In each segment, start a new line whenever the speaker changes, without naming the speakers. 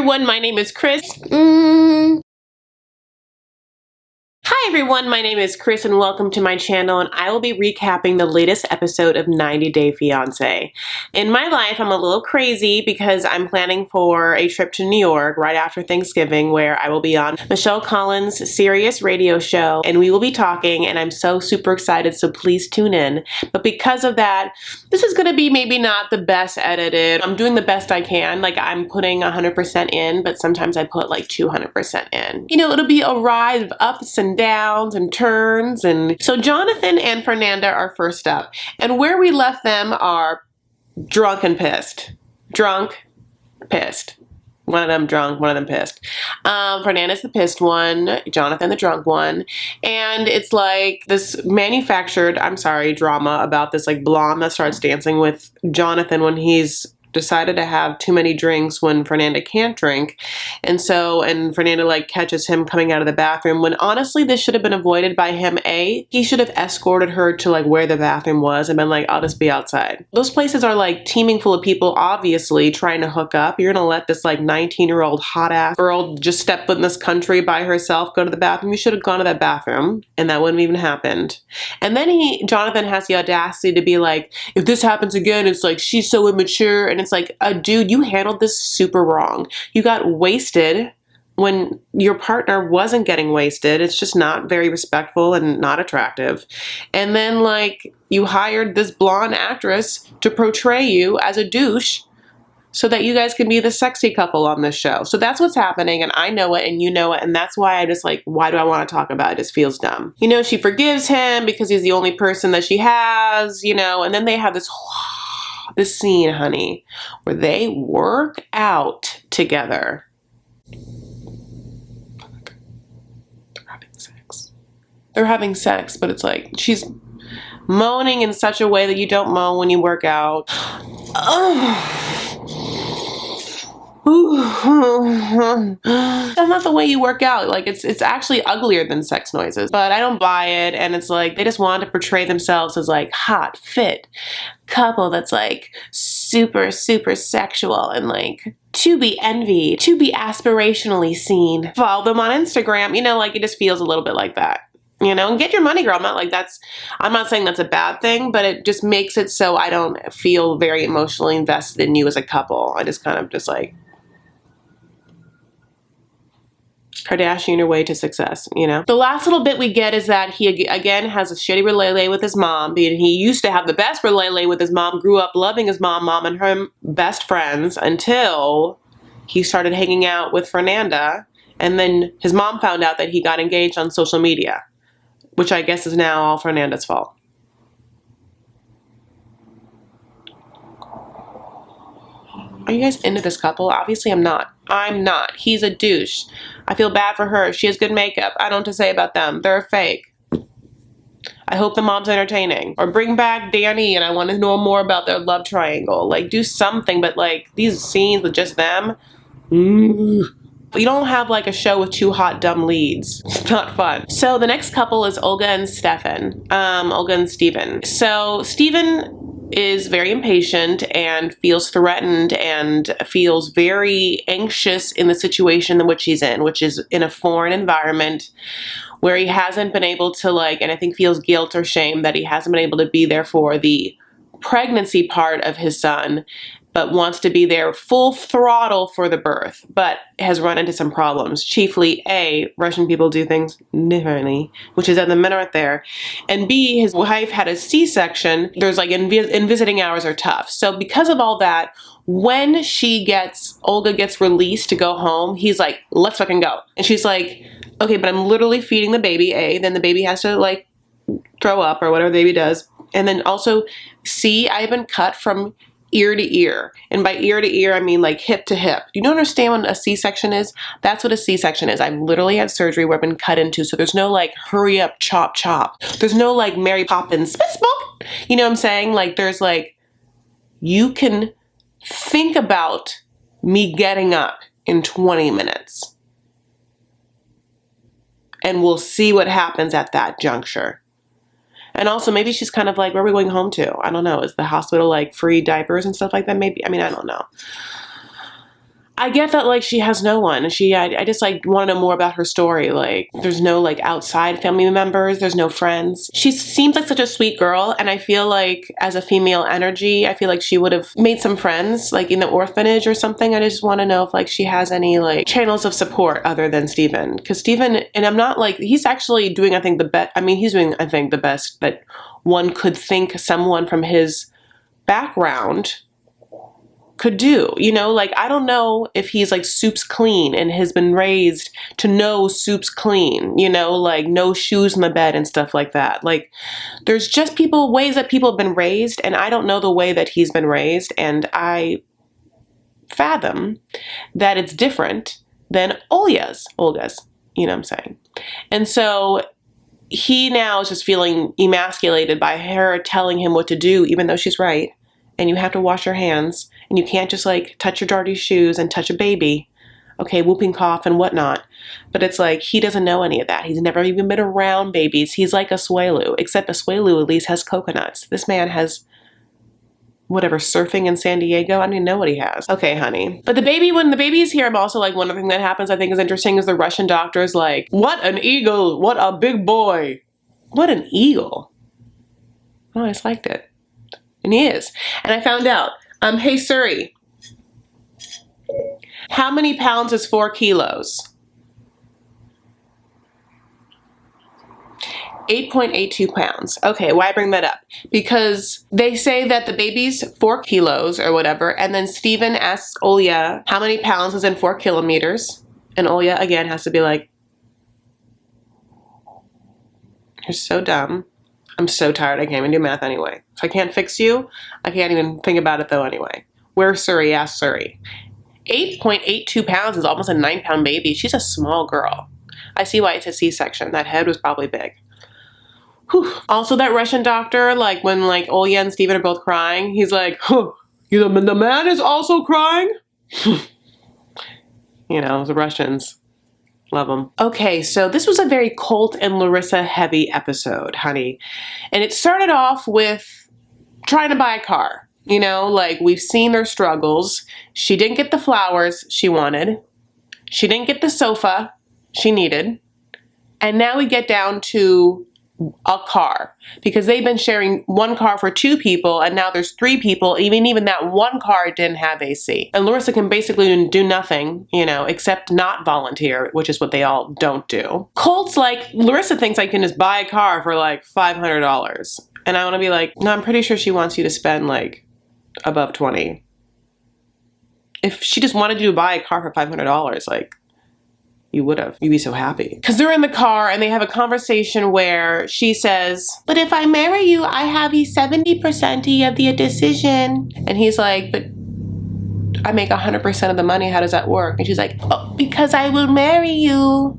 everyone, my name is Chris. Hi everyone, my name is Chris and welcome to my channel, and I will be recapping the latest episode of 90 Day Fiancé. In my life, I'm a little crazy because I'm planning for a trip to New York right after Thanksgiving where I will be on Michelle Collins' Sirius radio show and we will be talking, and I'm so super excited, so please tune in. But because of that, this is going to be maybe not the best edited. I'm doing the best I can, like I'm putting 100% in, but sometimes I put like 200% in. You know, it'll be a ride of ups and downs and turns. And so Jonathan and Fernanda are first up, and where we left them are drunk and pissed. Drunk, pissed. One of them drunk, one of them pissed. Fernanda's the pissed one, Jonathan the drunk one. And it's like this manufactured, drama about this like blonde that starts dancing with Jonathan when he's decided to have too many drinks when Fernanda can't drink. And Fernanda like catches him coming out of the bathroom when honestly this should have been avoided by him. He should have escorted her to like where the bathroom was and been like, I'll just be outside. Those places are like teeming full of people obviously trying to hook up. You're gonna let this like 19-year-old hot ass girl just step foot in this country by herself go to the bathroom? You should have gone to that bathroom and that wouldn't have even happened. And then Jonathan has the audacity to be like, if this happens again, it's like she's so immature. And it's like, dude, you handled this super wrong. You got wasted when your partner wasn't getting wasted. It's just not very respectful and not attractive. And then like you hired this blonde actress to portray you as a douche so that you guys can be the sexy couple on this show. So that's what's happening, and I know it and you know it, and that's why I just like, why do I want to talk about it? It just feels dumb. You know, she forgives him because he's the only person that she has, you know, and then they have this scene, honey, where they work out together. They're having sex, but it's like she's moaning in such a way that you don't moan when you work out. That's not the way you work out. Like it's actually uglier than sex noises, but I don't buy it. And it's like they just wanted to portray themselves as like hot, fit couple that's like super, super sexual and like to be envied, to be aspirationally seen. Follow them on Instagram, you know, like it just feels a little bit like that. You know, and get your money, girl. I'm not saying that's a bad thing, but it just makes it so I don't feel very emotionally invested in you as a couple. I just kind of just like Kardashian your way to success, you know? The last little bit we get is that he again has a shitty relay with his mom. He used to have the best relay with his mom, grew up loving his mom and her best friends until he started hanging out with Fernanda. And then his mom found out that he got engaged on social media, which I guess is now all Fernanda's fault. Are you guys into this couple? Obviously I'm not. I'm not. He's a douche. I feel bad for her. She has good makeup. I don't know what to say about them. They're fake. I hope the mom's entertaining. Or bring back Danny and I want to know more about their love triangle. Like do something, but like these scenes with just them. You don't have like a show with two hot dumb leads. It's not fun. So the next couple is Olga and Steven. So Steven is very impatient and feels threatened and feels very anxious in the situation in which he's in, which is in a foreign environment where he hasn't been able to like, and I think feels guilt or shame that he hasn't been able to be there for the pregnancy part of his son, but wants to be there full throttle for the birth, but has run into some problems. Chiefly, A, Russian people do things differently, which is that the men aren't there, and B, his wife had a C-section. There's like, in visiting hours are tough. So because of all that, when Olga gets released to go home, he's like, let's fucking go. And she's like, okay, but I'm literally feeding the baby, A, then the baby has to like throw up or whatever the baby does. And then also, C, I've been cut from ear to ear. And by ear to ear, I mean like hip to hip. You don't understand what a C-section is? That's what a C-section is. I've literally had surgery where I've been cut into. So there's no like hurry up, chop, chop. There's no like Mary Poppins, you know what I'm saying? Like there's like, you can think about me getting up in 20 minutes. And we'll see what happens at that juncture. And also maybe she's kind of like, where are we going home to? I don't know. Is the hospital like free diapers and stuff like that? Maybe. I mean, I don't know. I get that, like, she has no one. I just, like, want to know more about her story. Like, there's no, like, outside family members. There's no friends. She seems like such a sweet girl, and I feel like, as a female energy, I feel like she would have made some friends, like, in the orphanage or something. I just want to know if, like, she has any, like, channels of support other than Steven. Because Steven, and I'm not, like, he's actually doing, I think, the best. I mean, he's doing, I think, the best that one could think someone from his background could do, you know? Like, I don't know if he's like soup's clean and has been raised to know soup's clean, you know, like no shoes in the bed and stuff like that. Like, there's just ways that people have been raised, and I don't know the way that he's been raised, and I fathom that it's different than Olga's, you know what I'm saying? And so he now is just feeling emasculated by her telling him what to do, even though she's right. And you have to wash your hands, and you can't just like touch your dirty shoes and touch a baby. Okay, whooping cough and whatnot. But it's like, he doesn't know any of that. He's never even been around babies. He's like Asuelu, except Asuelu at least has coconuts. This man has whatever, surfing in San Diego. I don't even know what he has. Okay, honey. But when the baby is here, I'm also like, one other thing that happens I think is interesting is the Russian doctor is like, what an eagle, what a big boy. What an eagle. Oh, I just liked it. And he is. And I found out, hey Suri, how many pounds is 4 kilos? 8.82 pounds. Okay, why I bring that up? Because they say that the baby's 4 kilos or whatever, and then Steven asks Olga how many pounds is in 4 kilometers, and Olga again has to be like, you're so dumb. I'm so tired, I can't even do math anyway. If I can't fix you, I can't even think about it though anyway. Where's Suri? Ask Suri. 8.82 pounds is almost a 9-pound baby. She's a small girl. I see why it's a C-section. That head was probably big. Whew. Also, that Russian doctor, like when like Olga and Steven are both crying, he's like, huh, the man is also crying? You know, the Russians. Love them. Okay, so this was a very Colt and Larissa heavy episode, honey. And it started off with trying to buy a car. You know, like we've seen their struggles. She didn't get the flowers she wanted. She didn't get the sofa she needed. And now we get down to a car, because they've been sharing one car for 2 people, and now there's 3 people. Even that one car didn't have AC. And Larissa can basically do nothing, you know, except not volunteer, which is what they all don't do. Colt's like, Larissa thinks I can just buy a car for like $500. And I want to be like, no, I'm pretty sure she wants you to spend like above 20. If she just wanted you to buy a car for $500, like, you would have. You'd be so happy. Because they're in the car and they have a conversation where she says, but if I marry you, I have 70% of the decision. And he's like, but I make 100% of the money. How does that work? And she's like, oh, because I will marry you.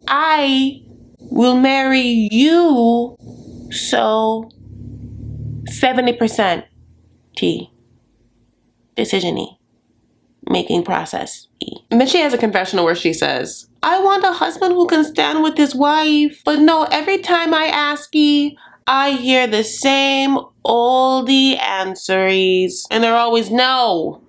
I will marry you. So 70% T. Decision-y. Making process-y. And then she has a confessional where she says, I want a husband who can stand with his wife. But no, every time I ask ye, I hear the same oldie answers. And they're always no.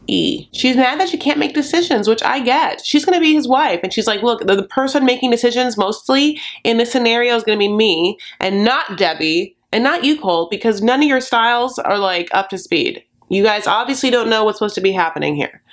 She's mad that she can't make decisions, which I get. She's going to be his wife. And she's like, look, the person making decisions mostly in this scenario is going to be me and not Debbie and not you, Colt, because none of your styles are like up to speed. You guys obviously don't know what's supposed to be happening here.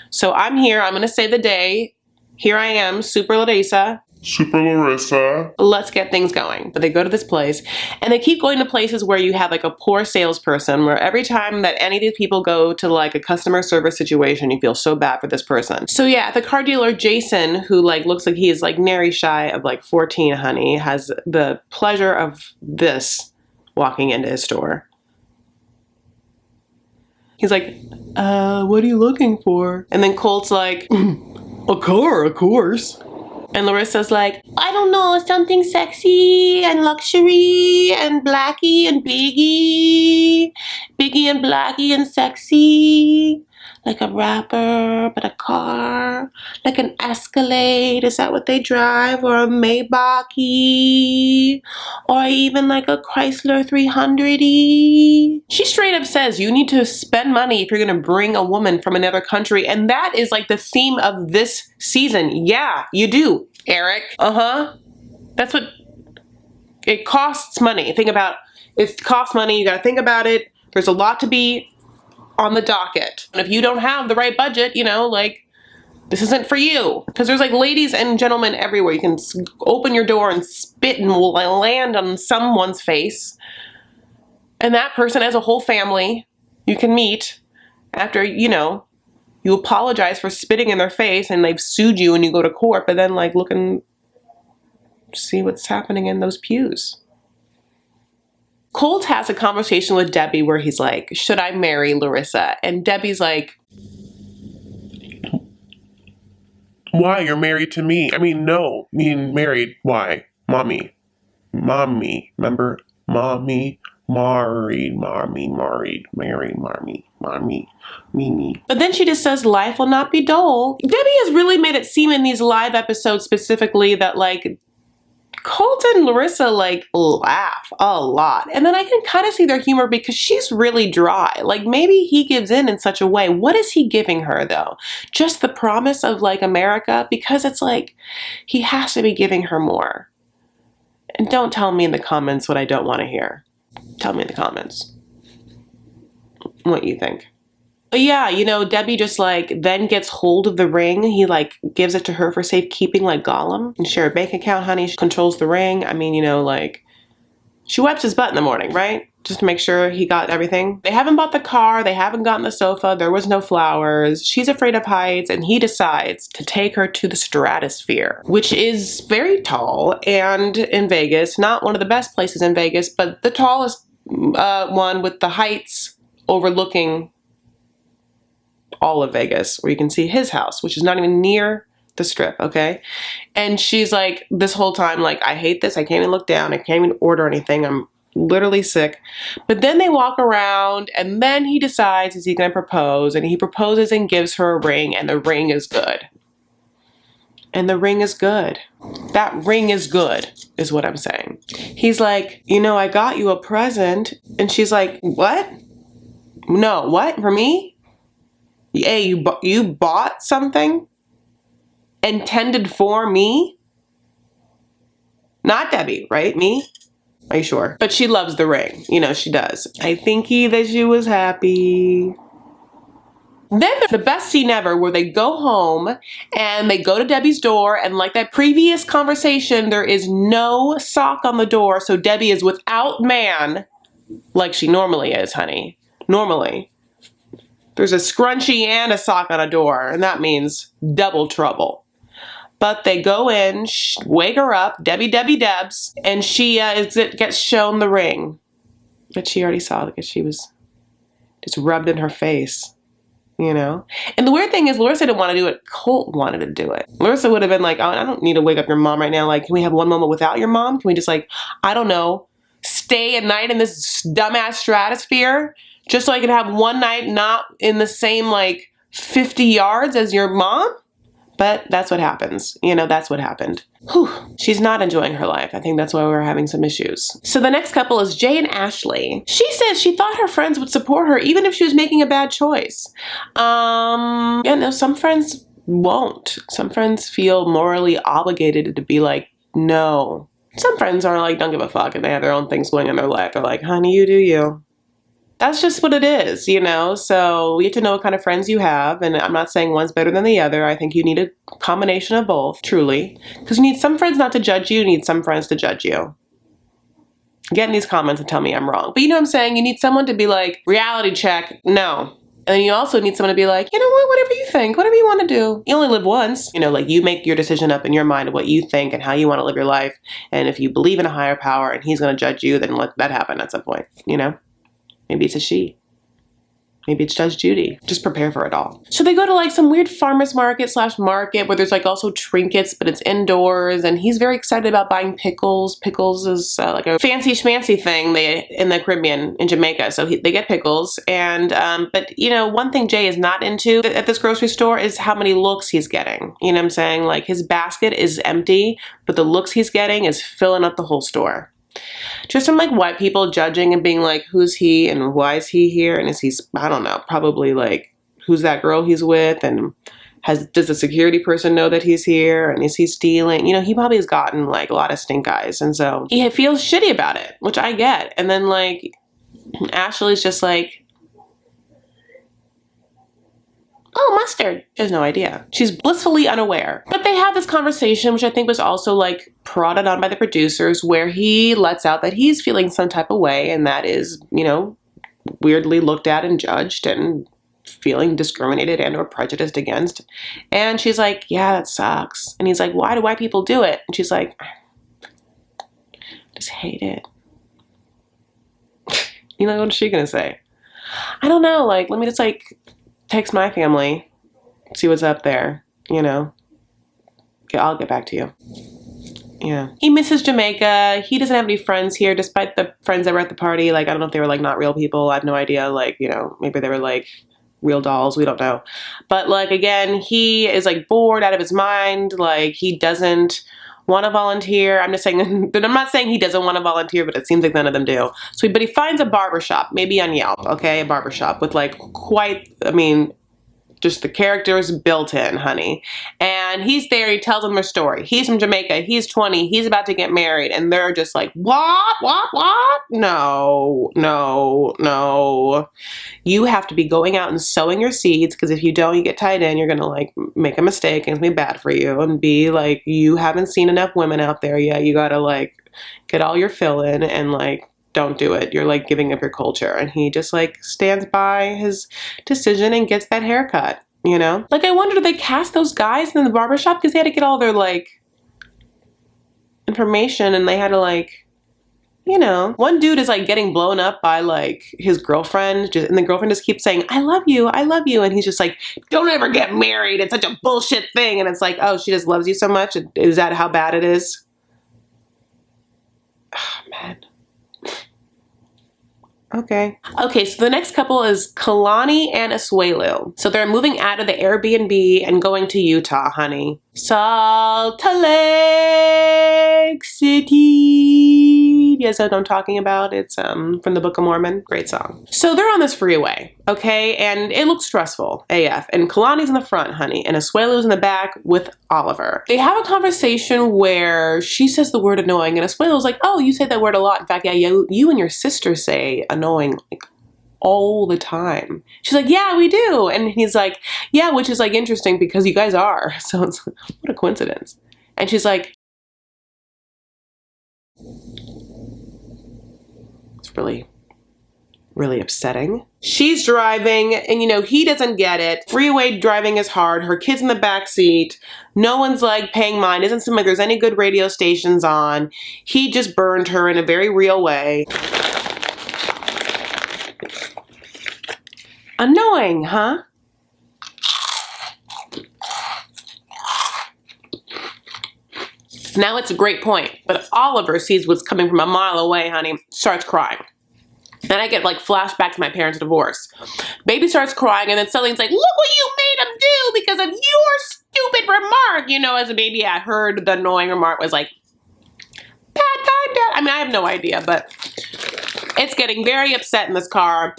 So I'm here. I'm going to save the day. Here I am, Super Larissa.
Super Larissa.
Let's get things going. But they go to this place, and they keep going to places where you have like a poor salesperson, where every time that any of these people go to like a customer service situation, you feel so bad for this person. So yeah, the car dealer, Jason, who like looks like he is like nary shy of like 14, honey, has the pleasure of this walking into his store. He's like, what are you looking for? And then Colt's like, a car, of course. And Larissa's like, I don't know, something sexy and luxury and blacky and biggie. Biggie and blacky and sexy. Like a rapper, but a car? Like an Escalade, is that what they drive? Or a Maybach? Or even like a Chrysler 300? She straight up says you need to spend money if you're gonna bring a woman from another country, and that is like the theme of this season. Yeah, you do, Eric. That's what it costs money. Think about it costs money. You gotta think about it. There's a lot to be on the docket. And if you don't have the right budget, you know, like, this isn't for you. Because there's like ladies and gentlemen everywhere. You can open your door and spit and will land on someone's face. And that person has a whole family you can meet after, you know, you apologize for spitting in their face and they've sued you and you go to court, but then like look and see what's happening in those pews. Colt has a conversation with Debbie where he's like, should I marry Larissa? And Debbie's like,
Why? You're married to me. I mean, no. Being married. Why? Mommy. Remember? Mommy. Married. Mimi.
but then she just says life will not be dull. Debbie has really made it seem in these live episodes specifically that like Colt and Larissa like laugh a lot. And then I can kind of see their humor because she's really dry. Like maybe he gives in such a way. What is he giving her though? Just the promise of like America? Because it's like he has to be giving her more. And don't tell me in the comments what I don't want to hear. Tell me in the comments what you think. But yeah, you know, Debbie just like then gets hold of the ring. He like gives it to her for safekeeping like Gollum. And share a bank account, honey. She controls the ring. I mean, you know, like she wipes his butt in the morning, right? Just to make sure he got everything. They haven't bought the car. They haven't gotten the sofa. There was no flowers. She's afraid of heights. And he decides to take her to the stratosphere, which is very tall and in Vegas. Not one of the best places in Vegas, but the tallest one with the heights overlooking all of Vegas, where you can see his house, which is not even near the strip, okay? And she's like, this whole time, like, I hate this. I can't even look down. I can't even order anything. I'm literally sick. But then they walk around, and then he decides, is he going to propose? And he proposes and gives her a ring, and the ring is good. And the ring is good. That ring is good, is what I'm saying. He's like, you know, I got you a present. And she's like, what? No, what? For me? Hey, you bought something intended for me? Not Debbie, right? Me? Are you sure? But she loves the ring. You know, she does. I think that she was happy. Then the best scene ever where they go home and they go to Debbie's door, and like that previous conversation, there is no sock on the door. So Debbie is without man like she normally is, honey. Normally. There's a scrunchie and a sock on a door, and that means double trouble. But they go in, wake her up, Debbie Debs, and she gets shown the ring that she already saw because she was just rubbed in her face, you know? And the weird thing is Larissa didn't want to do it. Colt wanted to do it. Larissa would have been like, oh, I don't need to wake up your mom right now. Like, can we have one moment without your mom? Can we just like, I don't know, stay a night in this dumbass stratosphere? Just so I could have one night not in the same like 50 yards as your mom? But that's what happens. You know, that's what happened. Whew. She's not enjoying her life. I think that's why we're having some issues. So the next couple is Jay and Ashley. She says she thought her friends would support her even if she was making a bad choice. Yeah, no, some friends won't. Some friends feel morally obligated to be like, no. Some friends are like, don't give a fuck, and they have their own things going in their life. They're like, honey, you do you. That's just what it is, you know? So you have to know what kind of friends you have. And I'm not saying one's better than the other. I think you need a combination of both, truly. Because you need some friends not to judge you. You need some friends to judge you. Get in these comments and tell me I'm wrong. But you know what I'm saying? You need someone to be like, reality check, no. And then you also need someone to be like, you know what, whatever you think, whatever you want to do. You only live once. You know, like you make your decision up in your mind of what you think and how you want to live your life. And if you believe in a higher power and he's going to judge you, then let that happen at some point, you know? Maybe it's a she. Maybe it's Judge Judy. Just prepare for it all. So they go to like some weird farmer's market / market where there's like also trinkets, but it's indoors. And he's very excited about buying pickles. Pickles is like a fancy schmancy thing in the Caribbean, in Jamaica. So they get pickles. And, but you know, one thing Jay is not into at this grocery store is how many looks he's getting. You know what I'm saying? Like his basket is empty, but the looks he's getting is filling up the whole store. Just from like white people judging and being like, who's he and why is he here? And is he, I don't know, probably like, who's that girl he's with? And does the security person know that he's here? And is he stealing? You know, he probably has gotten like a lot of stink eyes. And so he feels shitty about it, which I get. And then like, Ashley's just like, oh, mustard. She has no idea. She's blissfully unaware. But they have this conversation, which I think was also like prodded on by the producers, where he lets out that he's feeling some type of way, and that is, you know, weirdly looked at and judged and feeling discriminated and or prejudiced against. And she's like, yeah, that sucks. And he's like, why do white people do it? And she's like, I just hate it. You know, what's she gonna say? I don't know, like, let me just like text my family, see what's up there, you know. Okay, I'll get back to you. Yeah. He misses Jamaica. He doesn't have any friends here, despite the friends that were at the party. Like, I don't know if they were like not real people. I have no idea. Like, you know, maybe they were like real dolls. We don't know. But like, again, he is like bored out of his mind. Like, he doesn't want to volunteer. I'm just saying, I'm not saying he doesn't want to volunteer, but it seems like none of them do. So, but he finds a barbershop, maybe on Yelp, okay? A barbershop with like quite, I mean, just the characters built in, honey. And he's there, he tells them their story. He's from Jamaica, he's 20, he's about to get married, and they're just like, what? No, no, no. You have to be going out and sowing your seeds, because if you don't, you get tied in, you're gonna like make a mistake and it's gonna be bad for you. And be like, you haven't seen enough women out there yet. You gotta like get all your fill in and like, don't do it. You're like giving up your culture. And he just like stands by his decision and gets that haircut, you know? Like, I wonder, did they cast those guys in the barbershop? Because they had to get all their like information, and they had to like, you know, one dude is like getting blown up by like his girlfriend, and the girlfriend just keeps saying, I love you. And he's just like, don't ever get married. It's such a bullshit thing. And it's like, oh, she just loves you so much. Is that how bad it is? Oh, man. Okay, so the next couple is Kalani and Asuelu. So they're moving out of the Airbnb and going to Utah, honey. Salt Lake City. You guys know what I'm talking about? It's from the Book of Mormon. Great song. So they're on this freeway, okay? And it looks stressful, AF. And Kalani's in the front, honey, and Asuelu's in the back with Oliver. They have a conversation where she says the word annoying, and Asuelu's like, oh, you say that word a lot. In fact, yeah, you and your sister say annoying like all the time. She's like, yeah, we do. And he's like, yeah, which is like interesting because you guys are. So it's what a coincidence. And she's like, it's really, really upsetting. She's driving and, you know, he doesn't get it. Freeway driving is hard. Her kid's in the back seat. No one's like paying mind. Doesn't seem like there's any good radio stations on. He just burned her in a very real way. Annoying, huh? Now it's a great point, but Oliver sees what's coming from a mile away, honey, starts crying. And I get like flashbacks to my parents' divorce. Baby starts crying, and then suddenly it's like, look what you made him do because of your stupid remark. You know, as a baby, I heard the annoying remark was like, Dad. I mean, I have no idea, but it's getting very upset in this car.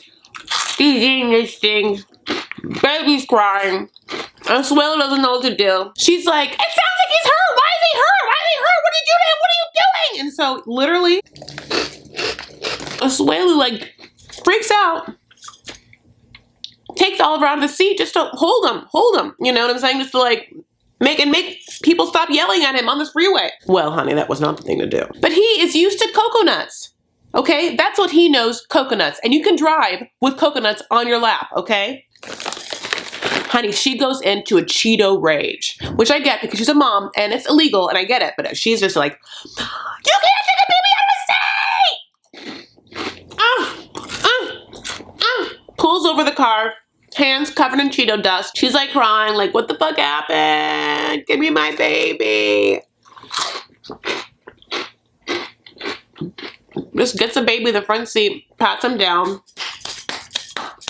He's eating these things. Baby's crying. Asuelu doesn't know what to do. She's like, it sounds like he's hurt. Why is he hurt? What did you do to him? What are you doing? And so literally, Asuelu like freaks out. Takes Oliver out of the seat just to hold him. You know what I'm saying? Just to like make people stop yelling at him on this freeway. Well, honey, that was not the thing to do. But he is used to coconuts. Okay, that's what he knows, coconuts. And you can drive with coconuts on your lap, okay? Honey, she goes into a Cheeto rage, which I get because she's a mom and it's illegal and I get it, but she's just like, you can't take a baby out of a seat! Pulls pulls over the car, hands covered in Cheeto dust. She's like crying, like, what the fuck happened? Give me my baby. Just gets the baby in the front seat, pats him down,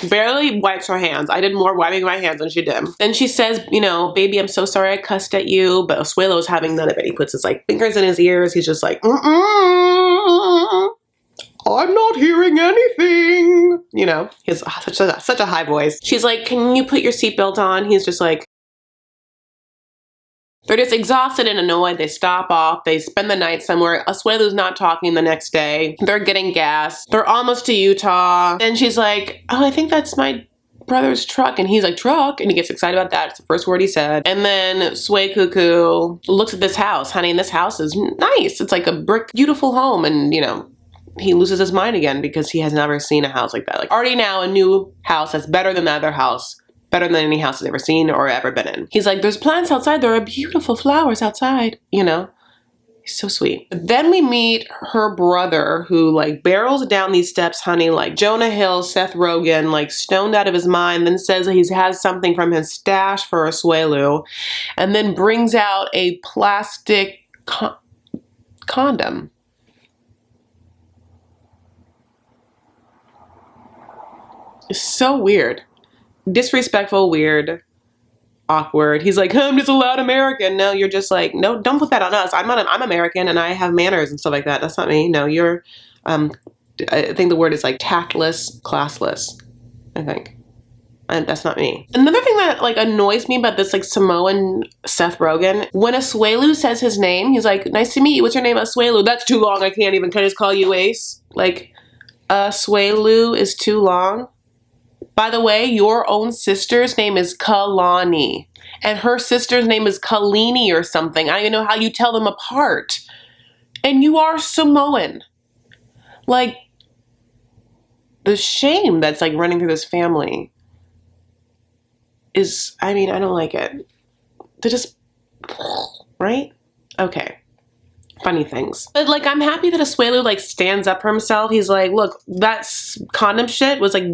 barely wipes her hands. I did more wiping my hands than she did. Then she says, you know, baby, I'm so sorry I cussed at you, but Asuelu's having none of it. He puts his like fingers in his ears. He's just like, I'm not hearing anything. You know, he's such a high voice. She's like, can you put your seatbelt on? He's just like, they're just exhausted and annoyed. They stop off. They spend the night somewhere. Asuelu's not talking the next day. They're getting gas. They're almost to Utah. Then she's like, oh, I think that's my brother's truck. And he's like, truck? And he gets excited about that. It's the first word he said. And then Sway Cuckoo looks at this house. Honey, and this house is nice. It's like a brick, beautiful home. And, you know, he loses his mind again because he has never seen a house like that. Like, already now a new house that's better than the other house. Better than any house he's ever seen or ever been in. He's like, there's plants outside. There are beautiful flowers outside, you know? He's so sweet. Then we meet her brother who like barrels down these steps, honey, like Jonah Hill, Seth Rogen, like stoned out of his mind, then says that he has something from his stash for Asuelu, and then brings out a plastic condom. It's so weird. Disrespectful, weird, awkward. He's like, I'm just a loud American. No, you're just like, no, don't put that on us. I'm American and I have manners and stuff like that. That's not me. No, you're, I think the word is like tactless, classless, I think. And that's not me. Another thing that like annoys me about this like Samoan Seth Rogen, when Asuelu says his name, he's like, nice to meet you. What's your name? Asuelu. That's too long. I can't even. Can I just call you Ace? Like, Asuelu is too long. By the way, your own sister's name is Kalani, and her sister's name is Kalini or something. I don't even know how you tell them apart. And you are Samoan. Like, the shame that's like running through this family is, I mean, I don't like it. They're just, right? Okay. Funny things. But like, I'm happy that Asuelu like stands up for himself. He's like, look, that condom shit was like,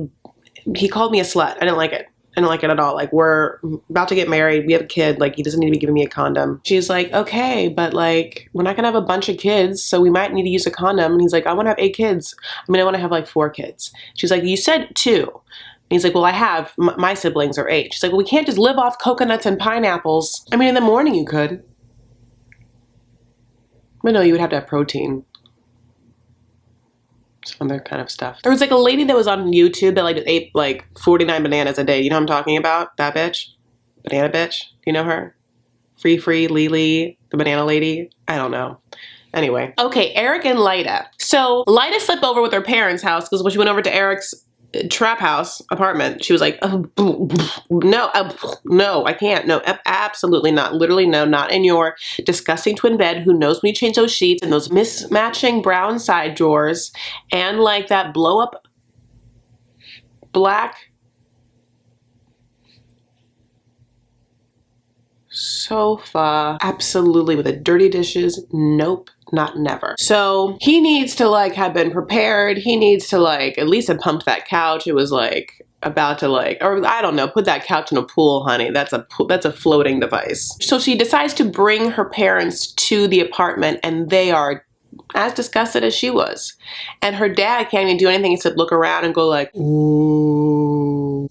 he called me a slut. I didn't like it. I didn't like it at all. Like, we're about to get married. We have a kid. Like, he doesn't need to be giving me a condom. She's like, okay, but like, we're not gonna have a bunch of kids, so we might need to use a condom. And he's like, I want to have 8 kids. I mean, I want to have like 4 kids. She's like, you said 2. And he's like, well, I have. My siblings are 8. She's like, well, we can't just live off coconuts and pineapples. I mean, in the morning you could. But no, you would have to have protein. Some other kind of stuff. There was like a lady that was on YouTube that like ate like 49 bananas a day. You know what I'm talking about? That bitch? Banana bitch? You know her? Free Lily, the banana lady? I don't know. Anyway. Okay, Eric and Leida. So Leida slept over with her parents' house because when she went over to Eric's trap house apartment, she was like, no, I can't. No, absolutely not. Literally, no, not in your disgusting twin bed. Who knows when you change those sheets and those mismatching brown side drawers and like that blow up black sofa. Absolutely, with the dirty dishes. Nope. Not never. So he needs to like have been prepared. He needs to like at least have pumped that couch. It was like about to like, or I don't know, put that couch in a pool, honey. That's a floating device. So she decides to bring her parents to the apartment and they are as disgusted as she was. And her dad can't even do anything except look around and go like, ooh.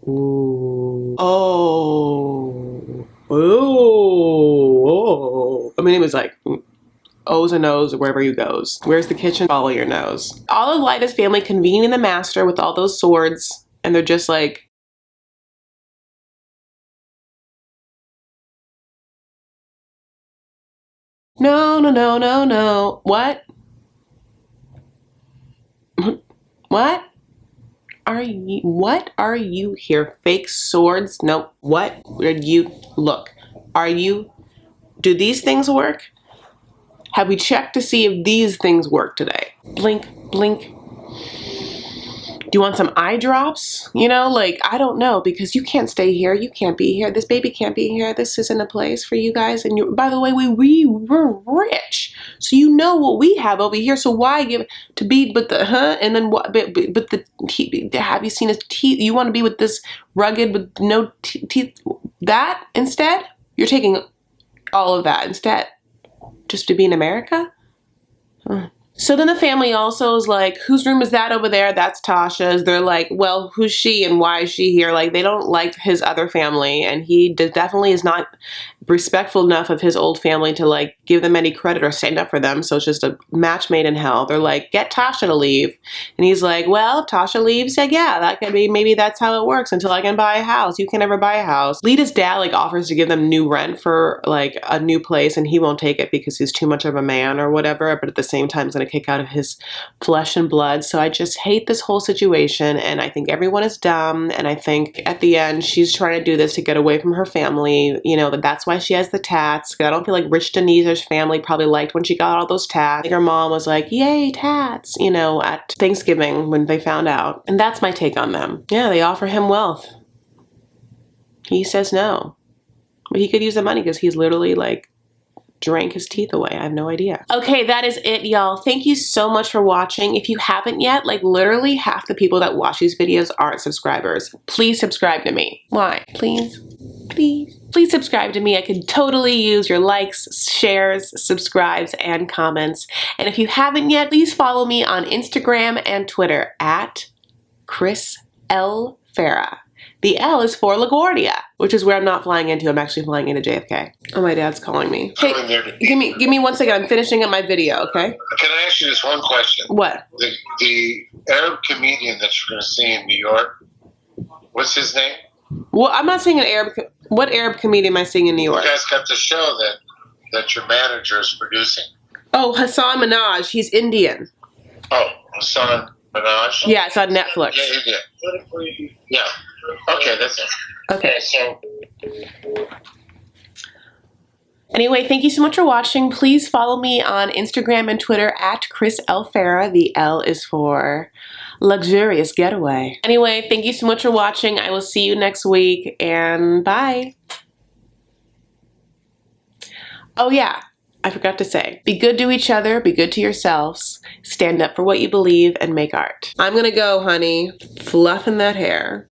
Ooh. Oh. Oh. I mean, it was like O's and O's wherever you goes. Where's the kitchen? Follow your nose. All of Leida's family convene in the master with all those swords, and they're just like, no, no, no, no, no. What? What? What are you here? Fake swords? No. What? Where'd you look? Do these things work? Have we checked to see if these things work today? Blink, blink. Do you want some eye drops? You know, like, I don't know, because you can't stay here. You can't be here. This baby can't be here. This isn't a place for you guys. And you, by the way, we're rich. So you know what we have over here. So why give to be but the and then what but the have you seen his teeth? You want to be with this rugged with no teeth that instead? You're taking all of that instead just to be in America? So then the family also is like, whose room is that over there? That's Tasha's. They're like, well, who's she and why is she here? Like, they don't like his other family, and he definitely is not respectful enough of his old family to like give them any credit or stand up for them. So it's just a match made in hell. They're like, get Tasha to leave. And he's like, well, if Tasha leaves, like, yeah, that could be, maybe that's how it works until I can buy a house. You can never buy a house. Leida's dad like offers to give them new rent for like a new place, and he won't take it because he's too much of a man or whatever, but at the same time he's gonna kick out of his flesh and blood. So I just hate this whole situation, and I think everyone is dumb, and I think at the end she's trying to do this to get away from her family, you know, that's why she has the tats. I don't feel like Rich Denise's family probably liked when she got all those tats. Like her mom was like, yay, tats, you know, at Thanksgiving when they found out. And that's my take on them. Yeah, they offer him wealth. He says no. But he could use the money because he's literally like drank his teeth away. I have no idea. Okay, that is it, y'all. Thank you so much for watching. If you haven't yet, like literally half the people that watch these videos aren't subscribers. Please subscribe to me. Why? Please? Please? Please subscribe to me. I could totally use your likes, shares, subscribes, and comments. And if you haven't yet, please follow me on Instagram and Twitter at Chris L. Farah. The L is for LaGuardia, which is where I'm not flying into. I'm actually flying into JFK. Oh, my dad's calling me. Hey, give me 1 second. I'm finishing up my video, okay?
Can I ask you this one question?
What?
The Arab comedian that you're going to see in New York, what's his name?
Well, I'm not seeing an Arab. What Arab comedian am I seeing in New York?
You guys got the show that your manager is producing.
Oh, Hassan Minhaj. He's Indian.
Oh, Hassan Minhaj?
Yeah, it's on Netflix.
Yeah, India. Yeah. Okay, that's it.
Okay.
So.
Anyway, thank you so much for watching. Please follow me on Instagram and Twitter at Chris L. Farah. The L is for luxurious getaway. Anyway, thank you so much for watching. I will see you next week, and bye. Oh yeah, I forgot to say, be good to each other, be good to yourselves, stand up for what you believe, and make art. I'm gonna go, honey, fluffing that hair.